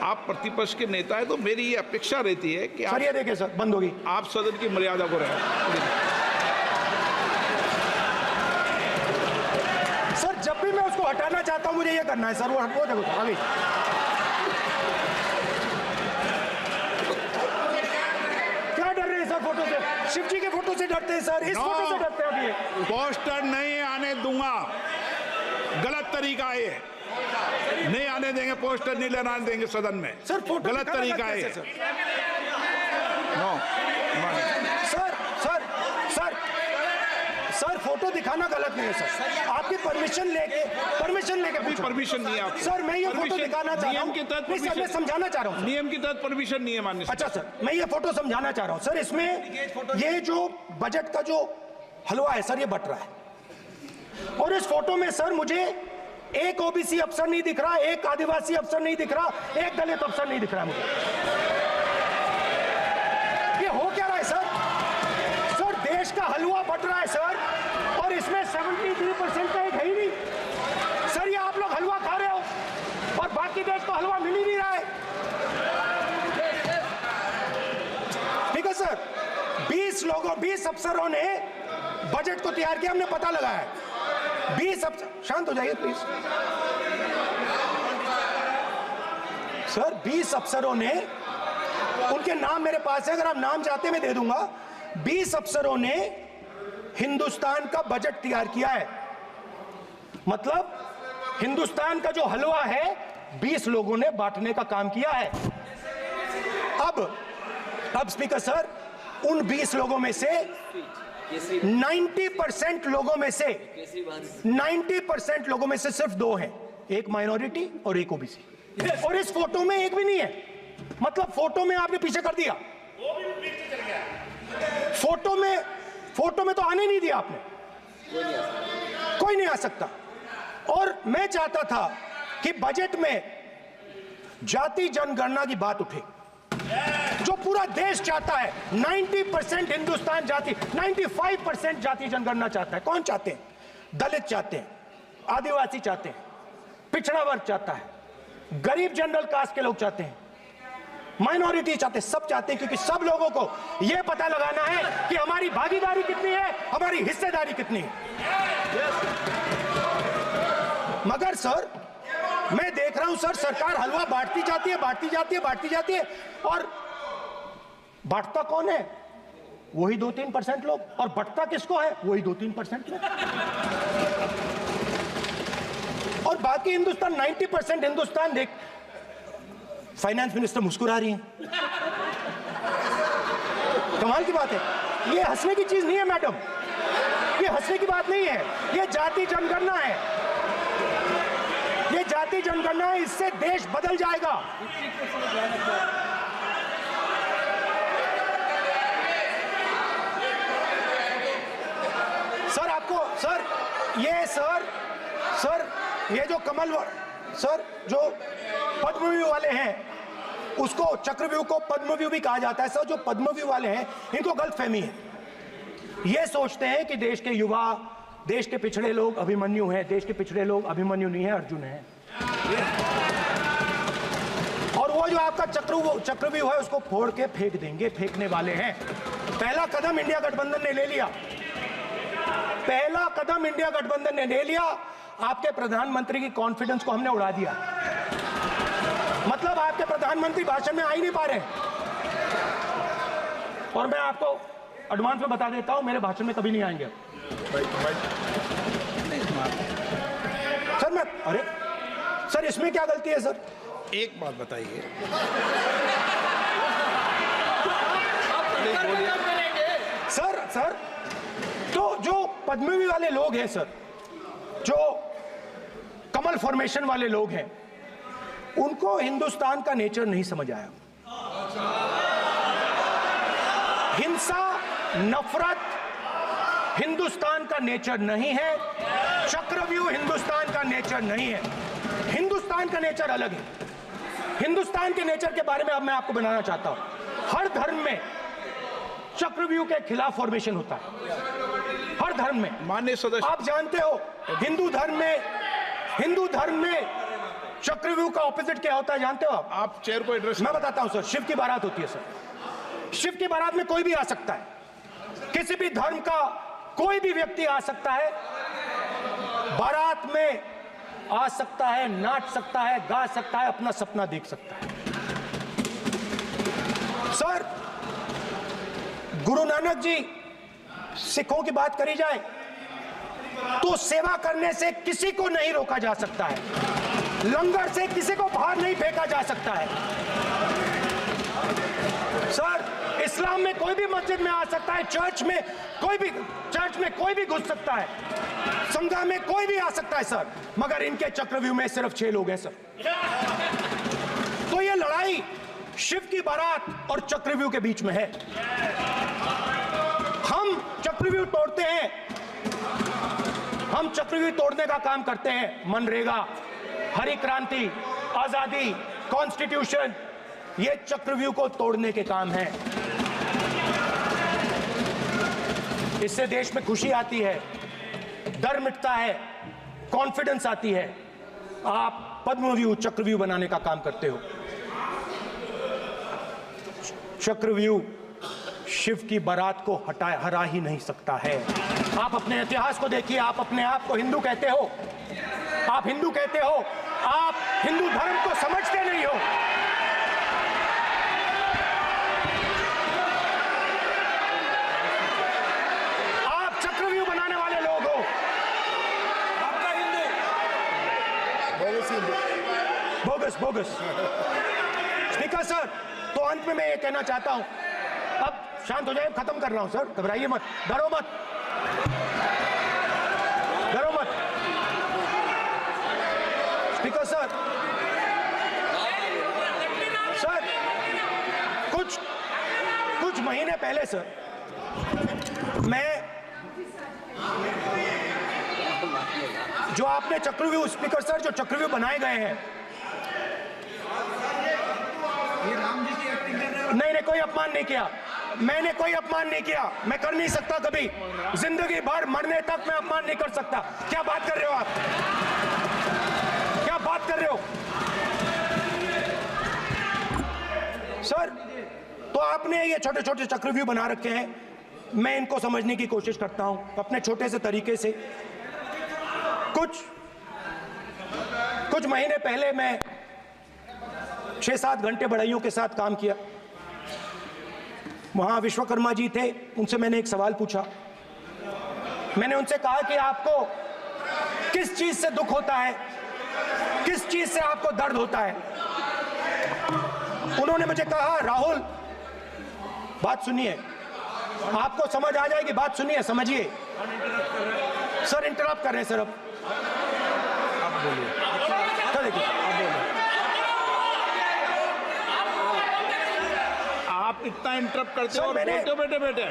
आप प्रतिपक्ष के नेता है तो मेरी ये अपेक्षा रहती है कि सर, ये देखिए सर, बंद होगी। आप सदन की मर्यादा को रहे। सर, जब भी मैं उसको हटाना चाहता हूं मुझे ये करना है सर। वो हटो, देखो आगे। क्या डर रहे हैं सर फोटो से? शिव जी के फोटो से डरते हैं सर, इस फोटो से डरते हैं अभी। पोस्टर नहीं आने दूंगा, गलत तरीका है, नहीं आने देंगे, पोस्टर नहीं लेना देंगे सदन में। सर, फोटो गलत तरीका है। नो सर, फोटो दिखाना गलत नहीं है सर। आपकी परमिशन लेके परमिशन नहीं है आपको। सर, मैं ये फोटो दिखाना चाह रहा हूं। नियम के तहत नहीं सर, मैं समझाना चाह रहा हूं। नियम के तहत परमिशन नहीं है माननीय। अच्छा सर, मैं ये फोटो समझाना चाह रहा हूं सर। इसमें ये जो बजट का जो हलवा है सर, ये बट रहा है और इस फोटो में सर मुझे एक ओबीसी अफसर नहीं दिख रहा, एक आदिवासी अफसर नहीं दिख रहा, एक दलित अफसर नहीं दिख रहा मुझे। ये हो क्या रहा है सर? सर, देश का हलवा बट रहा है सर और इसमें 73% का एक है ही नहीं सर। ये आप लोग हलवा खा रहे हो और बाकी देश को हलवा मिल ही नहीं रहा है। ठीक है सर, 20 अफसरों ने बजट को तैयार किया, हमने पता लगाया है। 20 अफसर, शांत हो जाइए प्लीज सर। 20 अफसरों ने, उनके नाम मेरे पास है, अगर आप नाम चाहते मैं दे दूंगा। 20 अफसरों ने हिंदुस्तान का बजट तैयार किया है। मतलब हिंदुस्तान का जो हलवा है 20 लोगों ने बांटने का काम किया है। अब स्पीकर सर, उन 20 लोगों में से 90% लोगों में से सिर्फ 2 हैं, एक माइनॉरिटी और एक ओबीसी। और इस फोटो में एक भी नहीं है। मतलब फोटो में आपने पीछे कर दिया, फोटो में तो आने नहीं दिया आपने, कोई नहीं आ सकता। और मैं चाहता था कि बजट में जाति जनगणना की बात उठे, जो पूरा देश चाहता है। 90% हिंदुस्तान जाति, 95% जाति जनगणना चाहता है। कौन चाहते हैं? दलित चाहते हैं, आदिवासी चाहते हैं, पिछड़ा वर्ग चाहता है, गरीब जनरल कास्ट के लोग चाहते हैं, माइनॉरिटी चाहते हैं, सब चाहते हैं, क्योंकि सब लोगों को यह पता लगाना है कि हमारी भागीदारी कितनी है, हमारी हिस्सेदारी कितनी है। मगर सर मैं देख रहा हूं सर, सरकार हलवा बांटती जाती है, बांटती जाती है, बांटती जाती है, और बांटता कौन है? वही 2-3% लोग, और बंटता किसको है? वही 2-3% लोग, और बाकी हिंदुस्तान 90% हिंदुस्तान देख। फाइनेंस मिनिस्टर मुस्कुरा रही हैं, कमाल की बात है। ये हंसने की चीज नहीं है मैडम, ये हंसने की बात नहीं है, ये जाति जनगणना है, ये जाति जनगणना है, इससे देश बदल जाएगा। सर आपको सर ये जो कमल सर जो पद्मव्यूह वाले हैं, उसको चक्रव्यूह को पद्मव्यूह भी कहा जाता है। सर जो पद्मव्यूह वाले हैं इनको गलतफहमी है, ये सोचते हैं कि देश के युवा, देश के पिछड़े लोग अभिमन्यु हैं, देश के पिछड़े लोग अभिमन्यु नहीं है, अर्जुन है। और वो जो आपका चक्रव्यूह है उसको फोड़ के फेंक देंगे, फेंकने वाले हैं। पहला कदम इंडिया गठबंधन ने ले लिया, पहला कदम इंडिया गठबंधन ने ले लिया। आपके प्रधानमंत्री की कॉन्फिडेंस को हमने उड़ा दिया, मतलब आपके प्रधानमंत्री भाषण में आ ही नहीं पा रहे। और मैं आपको एडवांस में बता देता हूं, मेरे भाषण में कभी नहीं आएंगे सर। अरे सर इसमें क्या गलती है सर? एक बात बताइए, सर तो जो पद्मव्यूह वाले लोग हैं सर, जो कमल फॉर्मेशन वाले लोग हैं, उनको हिंदुस्तान का नेचर नहीं समझ आया। हिंसा, नफरत हिंदुस्तान का नेचर नहीं है, चक्रव्यूह हिंदुस्तान का नेचर नहीं है। हिंदुस्तान का नेचर अलग है। हिंदुस्तान के नेचर के बारे में अब मैं आपको बनाना चाहता हूं। हर धर्म में चक्रव्यूह के खिलाफ फॉर्मेशन होता है, हर धर्म में। माननीय सदस्य, आप जानते हो हिंदू धर्म में चक्रव्यूह का ऑपोजिट क्या होता है, जानते हो आप चेयर को एड्रेस। मैं बताता हूं सर, शिव की बारात होती है सर, शिव की बारात में कोई भी आ सकता है, किसी भी धर्म का कोई भी व्यक्ति आ सकता है, बारात में आ सकता है, नाच सकता है, गा सकता है, अपना सपना देख सकता है। सर गुरु नानक जी, सिखों की बात करी जाए तो सेवा करने से किसी को नहीं रोका जा सकता है, लंगर से किसी को बाहर नहीं फेंका जा सकता है। सर इस्लाम में कोई भी मस्जिद में आ सकता है, चर्च में कोई भी घुस सकता है, संघा में कोई भी आ सकता है सर, मगर इनके चक्रव्यूह में सिर्फ 6 लोग हैं सर। तो ये लड़ाई शिव की बारात और चक्रव्यूह के बीच में है। हम चक्रव्यूह तोड़ते हैं, हम चक्रव्यूह तोड़ने का काम करते हैं। मनरेगा, हरी क्रांति, आजादी, कॉन्स्टिट्यूशन, ये चक्रव्यूह को तोड़ने के काम हैं। इससे देश में खुशी आती है, डर मिटता है, कॉन्फिडेंस आती है। आप पद्मव्यूह चक्रव्यूह बनाने का काम करते हो। चक्रव्यूह शिव की बारात को हरा ही नहीं सकता है। आप अपने इतिहास को देखिए, आप अपने आप को हिंदू कहते हो, आप हिंदू कहते हो, आप हिंदू धर्म को समझते नहीं हो। आप चक्रव्यूह बनाने वाले लोग हो, आपका हिंदू बोगस। स्पीकर सर, तो अंत में मैं ये कहना चाहता हूं, अब शांत हो जाए, खत्म कर रहा हूं सर, घबराइए मत, डरो मत। स्पीकर सर, कुछ महीने पहले सर, मैं जो आपने चक्रव्यूह, स्पीकर सर, जो चक्रव्यूह बनाए गए हैं, ये राम जी की एक्टिंग कर रहे हो? नहीं कोई अपमान नहीं किया। मैंने कोई अपमान नहीं किया, मैं कर नहीं सकता कभी, जिंदगी भर मरने तक मैं अपमान नहीं कर सकता। क्या बात कर रहे हो आप, क्या बात कर रहे हो सर? तो आपने ये छोटे छोटे चक्रव्यूह बना रखे हैं, मैं इनको समझने की कोशिश करता हूं अपने छोटे से तरीके से। कुछ महीने पहले मैं 6-7 घंटे बढ़इयों के साथ काम किया। वहां विश्वकर्मा जी थे, उनसे मैंने एक सवाल पूछा। मैंने उनसे कहा कि आपको किस चीज से दुख होता है, किस चीज से आपको दर्द होता है? उन्होंने मुझे कहा, राहुल बात सुनिए, आपको समझ आ जाएगी, बात सुनिए, समझिए। सर इंटरप्ट कर रहे हैं सर, अब बोलिए, तो देखिए अब बोलिए। आप इतना इंटरप्ट करते हो और मैंने- बोलते हो बेटे बेटे,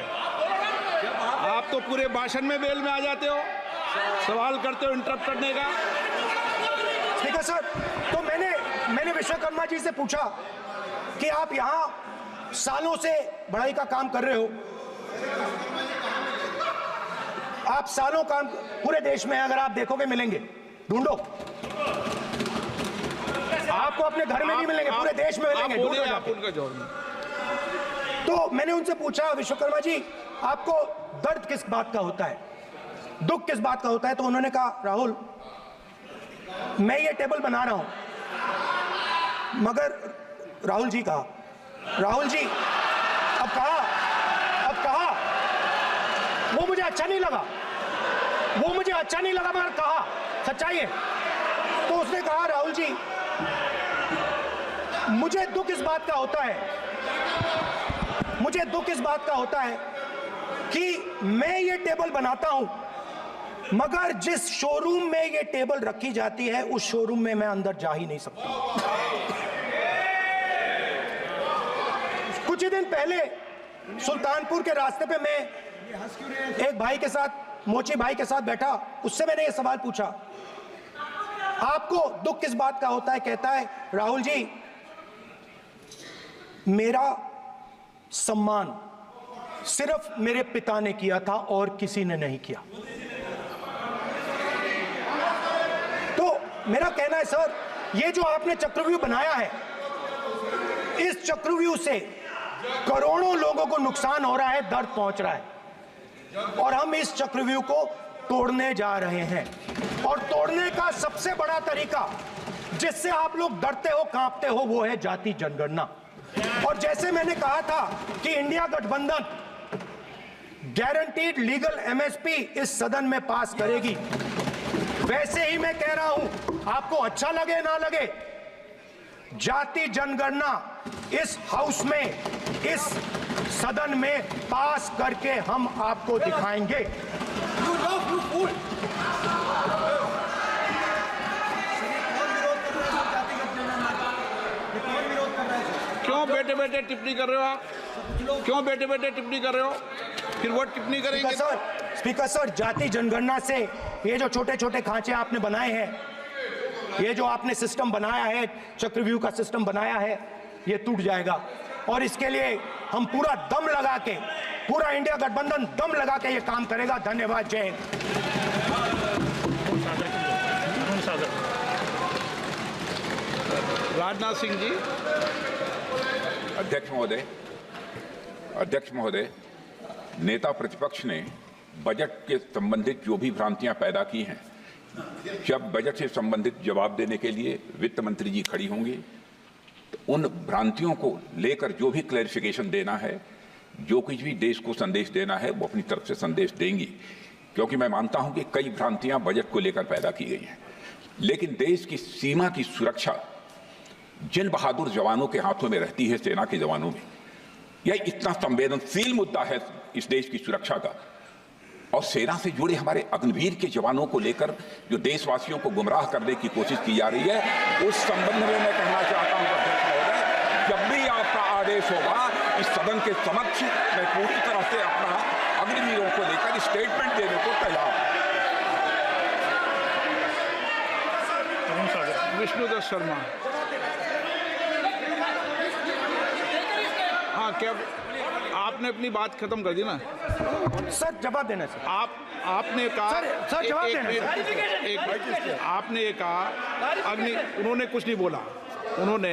आप तो पूरे भाषण में बेल में आ जाते हो, सवाल करते हो इंटरप्ट करने का। स्पीकर सर, तो मैंने विश्वकर्मा जी से पूछा कि आप यहां सालों से बढ़ाई का काम कर रहे हो, आप सालों काम पूरे देश में अगर आप देखोगे मिलेंगे, ढूंढो, आपको अपने घर में नहीं मिलेंगे, पूरे देश में मिलेंगे, ढूंढो आप जाके। उनका जवाब दो। तो मैंने उनसे पूछा, विश्वकर्मा जी आपको दर्द किस बात का होता है, दुख किस बात का होता है? तो उन्होंने कहा, राहुल मैं ये टेबल बना रहा हूं, मगर राहुल जी कहा, राहुल जी अब कहा वो मुझे अच्छा नहीं लगा, मगर कहा सच्चाई है। तो उसने कहा, राहुल जी मुझे दुख इस बात का होता है कि मैं ये टेबल बनाता हूं, मगर जिस शोरूम में ये टेबल रखी जाती है उस शोरूम में मैं अंदर जा ही नहीं सकता। कुछ ही दिन पहले सुल्तानपुर के रास्ते पे मैं एक भाई के साथ, मोची भाई के साथ बैठा, उससे मैंने ये सवाल पूछा, आपको दुख किस बात का होता है? कहता है, राहुल जी मेरा सम्मान सिर्फ मेरे पिता ने किया था और किसी ने नहीं किया। तो मेरा कहना है सर, ये जो आपने चक्रव्यूह बनाया है, इस चक्रव्यूह से करोड़ों लोगों को नुकसान हो रहा है, दर्द पहुंच रहा है, और हम इस चक्रव्यूह को तोड़ने जा रहे हैं। और तोड़ने का सबसे बड़ा तरीका जिससे आप लोग डरते हो, कांपते हो, वो है जाति जनगणना। और जैसे मैंने कहा था कि इंडिया गठबंधन गारंटीड लीगल एमएसपी इस सदन में पास करेगी, वैसे ही मैं कह रहा हूं, आपको अच्छा लगे ना लगे, जाति जनगणना इस हाउस में, इस सदन में पास करके हम आपको दिखाएंगे। क्यों बेटे बेटे टिप्पणी कर रहे हो आप? क्यों बेटे बेटे टिप्पणी कर रहे हो? फिर वो टिप्पणी करेंगे। स्पीकर सर, जाति जनगणना से ये जो छोटे छोटे खांचे आपने बनाए हैं, ये जो आपने सिस्टम बनाया है, चक्रव्यूह का सिस्टम बनाया है, ये टूट जाएगा। और इसके लिए हम पूरा दम लगा के, पूरा इंडिया गठबंधन दम लगा के ये काम करेगा। धन्यवाद, जय हिंद। राजनाथ सिंह जी। अध्यक्ष महोदय, नेता प्रतिपक्ष ने बजट के संबंधित जो भी भ्रांतियां पैदा की हैं, जब बजट से संबंधित जवाब देने के लिए वित्त मंत्री जी खड़ी होंगी तो उन भ्रांतियों को लेकर जो भी क्लैरिफिकेशन देना है, जो कुछ भी देश को संदेश देना है, वो अपनी तरफ से संदेश देंगी। क्योंकि मैं मानता हूं कि कई भ्रांतियां बजट को लेकर पैदा की गई हैं, लेकिन देश की सीमा की सुरक्षा जिन बहादुर जवानों के हाथों में रहती है, सेना के जवानों में, यह इतना संवेदनशील मुद्दा है इस देश की सुरक्षा का। और सेना से जुड़े हमारे अग्निवीर के जवानों को लेकर जो देशवासियों को गुमराह करने की कोशिश की जा रही है, उस संबंध में मैं कहना चाहता हूं अध्यक्ष महोदय, जब भी आपका आदेश होगा, इस सदन के समक्ष मैं पूरी तरह से अपना अग्निवीरों को लेकर स्टेटमेंट देने को तैयार हूं। विष्णुदत्त शर्मा। हाँ, क्या आपने अपनी बात खत्म कर दी ना। सर जवाब देना सर। आपने कहा सर जवाब देना सर। आपने ये कहा उन्होंने कुछ नहीं बोला, उन्होंने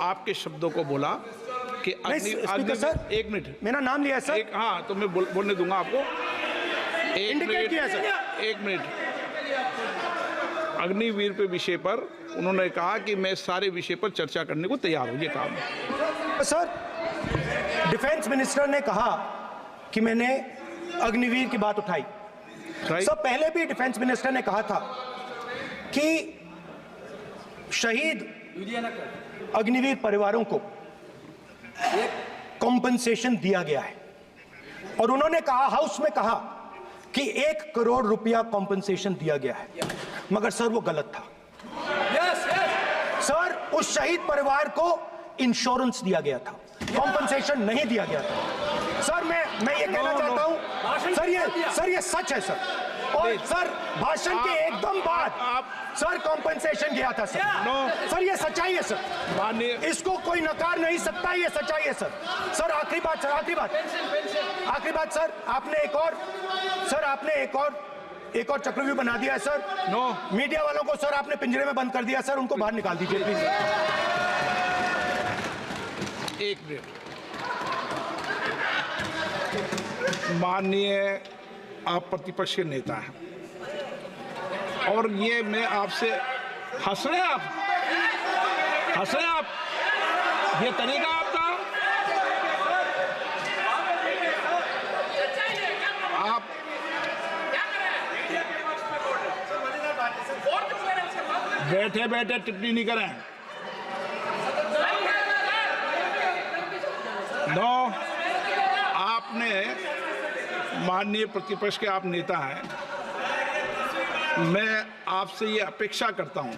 आपके शब्दों को बोला कि स्पीकर सर, 1 मिनट मेरा नाम लिया है सर। हाँ तो मैं बोलने दूंगा आपको। 1 इंडिकेट किया सर। 1 मिनट। अग्निवीर पे विषय पर उन्होंने कहा कि मैं सारे विषय पर चर्चा करने को तैयार हूं, ये कहा। सर डिफेंस मिनिस्टर ने कहा कि मैंने अग्निवीर की बात उठाई। सर पहले भी डिफेंस मिनिस्टर ने कहा था कि शहीद अग्निवीर परिवारों को कॉम्पनसेशन दिया गया है, और उन्होंने कहा, हाउस में कहा कि 1 करोड़ रुपया कॉम्पनसेशन दिया गया है, मगर सर वो गलत था। सर उस शहीद परिवार को इंश्योरेंस दिया गया था, कॉम्पनसेशन नहीं दिया गया था। सर मैं ये कहना चाहता हूं सर ये सच है सर। और सर भाषण के एकदम बाद सर कॉम्पनसेशन गया था सर। सर ये सच्चाई है सर, इसको कोई नकार नहीं सकता, ये सच्चाई है सर। सर आखिरी बात सर, आखिरी बात सर, आपने एक और चक्रव्यूह बना दिया है सर। मीडिया वालों को सर आपने पिंजरे में बंद कर दिया सर, उनको बाहर निकाल दीजिए प्लीज। 1 मिनट। माननीय आप प्रतिपक्ष के नेता हैं और ये मैं आपसे हंस रहे हैं आप, ये तरीका आपका। आप बैठे टिप्पणी नहीं करें। आपने माननीय प्रतिपक्ष के आप नेता हैं, मैं आपसे ये अपेक्षा करता हूं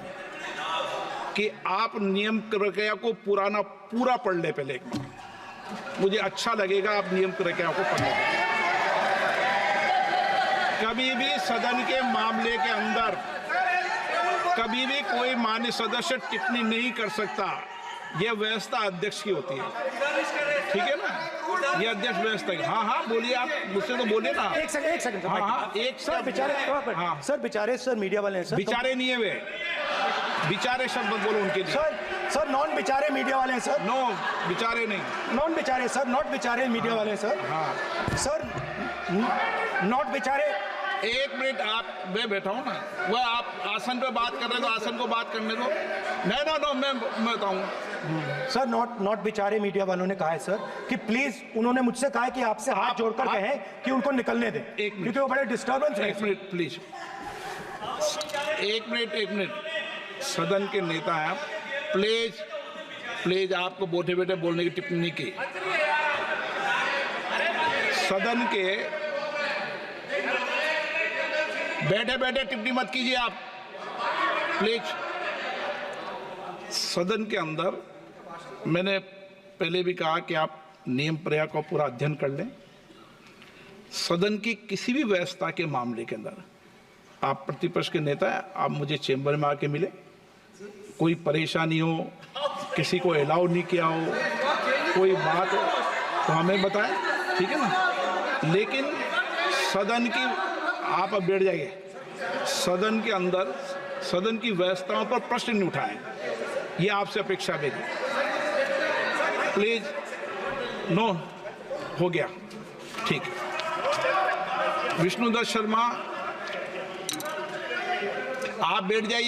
कि आप नियम प्रक्रिया को पूरा पढ़ ले पहले एक बार। मुझे अच्छा लगेगा आप नियम प्रक्रिया को पढ़ लें। कभी भी सदन के मामले के अंदर कभी भी कोई माननीय सदस्य टिप्पणी नहीं कर सकता, यह व्यवस्था अध्यक्ष की होती है, ठीक है ना? ये अध्यक्ष व्यवस्था है। हाँ बोलिए, आप मुझसे तो बोले ना। एक सेकंड सर बेचारे सर मीडिया वाले हैं सर। बेचारे नहीं है वे, बेचारे शब्द बोलो उनके लिए। सर नॉन बेचारे मीडिया वाले हैं सर। नो बेचारे नहीं, नॉन बेचारे सर, नॉट बेचारे मीडिया वाले हैं सर। हाँ सर नॉट बेचारे। 1 मिनट मैं बैठा हूँ ना, वह आप आसन पे बात कर रहे हैं तो आसन को बात करने दो। नो मैं बताऊँ सर। नॉट बेचारे मीडिया वालों ने कहा है सर कि प्लीज, उन्होंने मुझसे कहा है कि आपसे हाथ जोड़कर कहें कि उनको निकलने दें, क्योंकि वो बड़े डिस्टर्बेंस है। 1 मिनट प्लीज, 1 मिनट। सदन के नेता हैं, प्लीज आपको बैठे बोलने की टिप्पणी की। सदन के बैठे टिप्पणी मत कीजिए आप प्लीज। सदन के अंदर मैंने पहले भी कहा कि आप नियम प्रक्रिया का पूरा अध्ययन कर लें। सदन की किसी भी व्यवस्था के मामले के अंदर आप प्रतिपक्ष के नेता हैं, आप मुझे चेंबर में आके मिले, कोई परेशानी हो, किसी को अलाउ नहीं किया हो, कोई बात हो तो हमें बताएं, ठीक है ना? लेकिन सदन की आप अब बैठ जाइए, सदन के अंदर सदन की व्यवस्थाओं पर प्रश्न नहीं उठाएं, ये आपसे अपेक्षा मेरी। प्लीज नो हो गया, ठीक। विष्णुदत्त शर्मा आप बैठ जाइए।